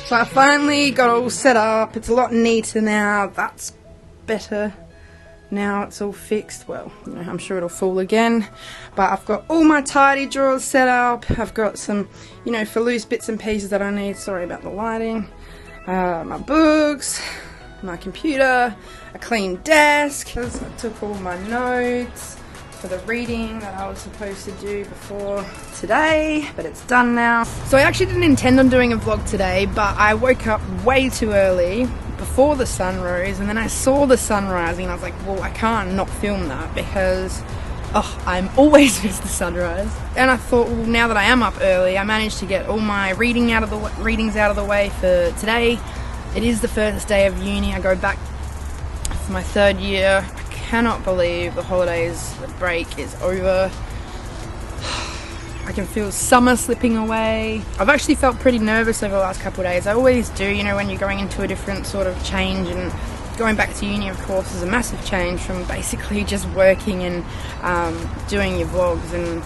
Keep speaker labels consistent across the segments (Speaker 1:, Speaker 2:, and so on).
Speaker 1: So I finally got all set up. It's a lot neater now. That's better. Now it's all fixed. Well, you know, I'm sure it'll fall again. But I've got all my tidy drawers set up. I've got some, you know, for loose bits and pieces that I need. Sorry about the lighting. My books, my computer, a clean desk. I took all my notes for the reading that I was supposed to do before today, but it's done now. So I actually didn't intend on doing a vlog today, but I woke up way too early before the sun rose, and then I saw the sun rising and I was like, well, I can't not film that because I'm always miss the sunrise. And I thought, well, now that I am up early, I managed to get all my readings out of the way for today. It is the first day of uni. I go back for my third year. I cannot believe the holidays, the break is over. I can feel summer slipping away. I've actually felt pretty nervous over the last couple of days. I always do, you know, when you're going into a different sort of change, and going back to uni, of course, is a massive change from basically just working and doing your vlogs. And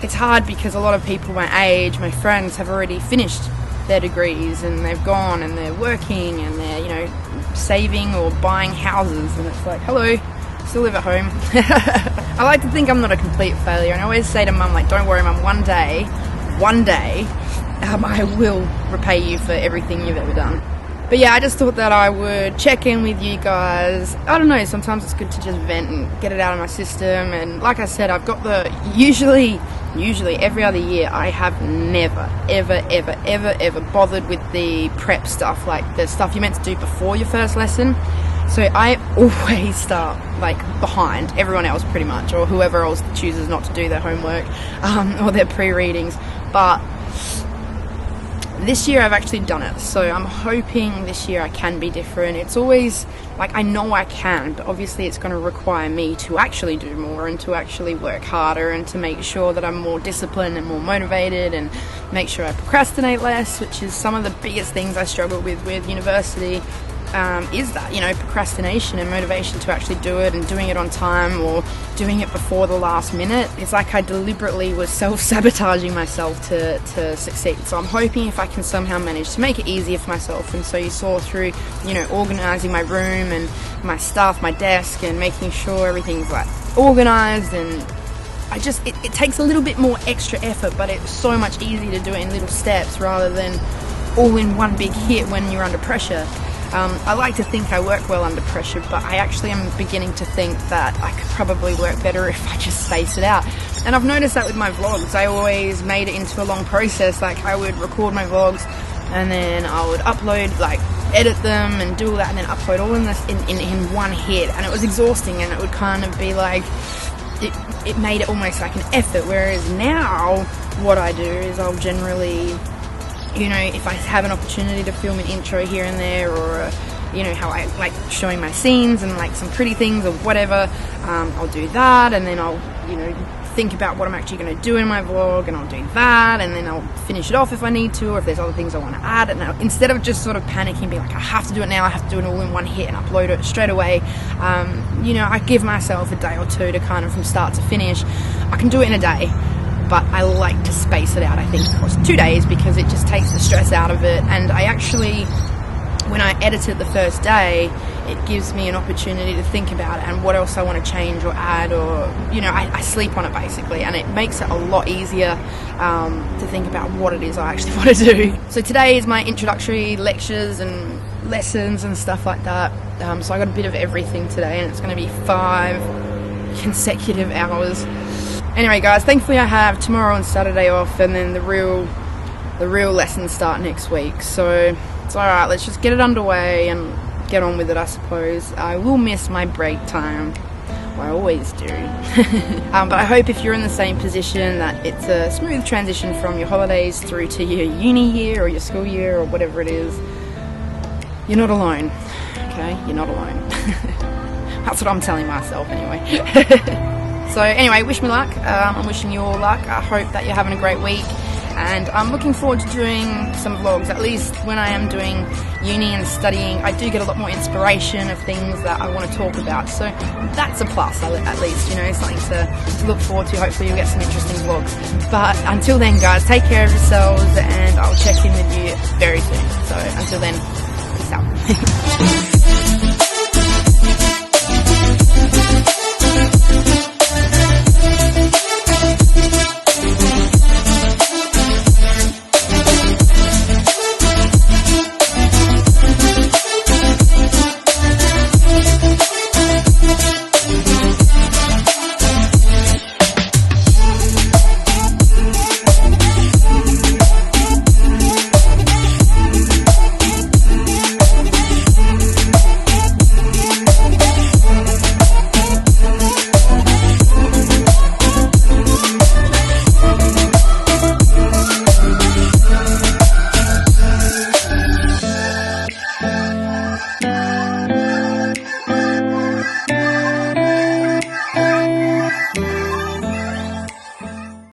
Speaker 1: it's hard because a lot of people my age, my friends, have already finished their degrees and they've gone and they're working and they're, you know, saving or buying houses, and it's like, hello, still live at home. I like to think I'm not a complete failure, and I always say to mum, like, don't worry mum, one day I will repay you for everything you've ever done. But yeah, I just thought that I would check in with you guys. I don't know, sometimes it's good to just vent and get it out of my system. And like I said, I've got usually every other year, I have never, ever bothered with the prep stuff, like the stuff you're meant to do before your first lesson. So I always start like behind everyone else pretty much, or whoever else chooses not to do their homework or their pre-readings. But this year I've actually done it, so I'm hoping this year I can be different. It's always like, I know I can, but obviously it's going to require me to actually do more and to actually work harder and to make sure that I'm more disciplined and more motivated and make sure I procrastinate less, which is some of the biggest things I struggle with university. Is that, you know, procrastination and motivation to actually do it and doing it on time or doing it before the last minute. It's like I deliberately was self-sabotaging myself to succeed. So I'm hoping if I can somehow manage to make it easier for myself. And so you saw through, you know, organising my room and my stuff, my desk, and making sure everything's like organised, and it takes a little bit more extra effort, but it's so much easier to do it in little steps rather than all in one big hit when you're under pressure. I like to think I work well under pressure, but I actually am beginning to think that I could probably work better if I just space it out. And I've noticed that with my vlogs. I always made it into a long process. Like, I would record my vlogs and then I would upload, like edit them and do all that, and then upload all in this in one hit, and it was exhausting, and it would kind of be like it made it almost like an effort. Whereas now what I do is I'll generally, you know, if I have an opportunity to film an intro here and there, or you know, how I like showing my scenes and like some pretty things or whatever, I'll do that, and then I'll, you know, think about what I'm actually going to do in my vlog, and I'll do that, and then I'll finish it off if I need to, or if there's other things I want to add. And instead of just sort of panicking, being like, I have to do it now, I have to do it all in one hit and upload it straight away, you know, I give myself a day or two to kind of, from start to finish. I can do it in a day, but I like to space it out, I think, across 2 days, because it just takes the stress out of it. And I actually, when I edit it the first day, it gives me an opportunity to think about it and what else I want to change or add, or, you know, I sleep on it basically, and it makes it a lot easier to think about what it is I actually want to do. So today is my introductory lectures and lessons and stuff like that. So I got a bit of everything today, and it's going to be 5 consecutive hours. Anyway guys, thankfully I have tomorrow and Saturday off, and then the real lessons start next week. So it's alright, let's just get it underway and get on with it, I suppose. I will miss my break time. Well, I always do. But I hope if you're in the same position that it's a smooth transition from your holidays through to your uni year or your school year or whatever it is. You're not alone, okay? You're not alone. That's what I'm telling myself anyway. So anyway, wish me luck. I'm wishing you all luck. I hope that you're having a great week. and I'm looking forward to doing some vlogs. At least when I am doing uni and studying, I do get a lot more inspiration of things that I want to talk about, so that's a plus at least, you know, something to look forward to. Hopefully you'll get some interesting vlogs. But until then, guys, take care of yourselves, and I'll check in with you very soon. So until then, peace out.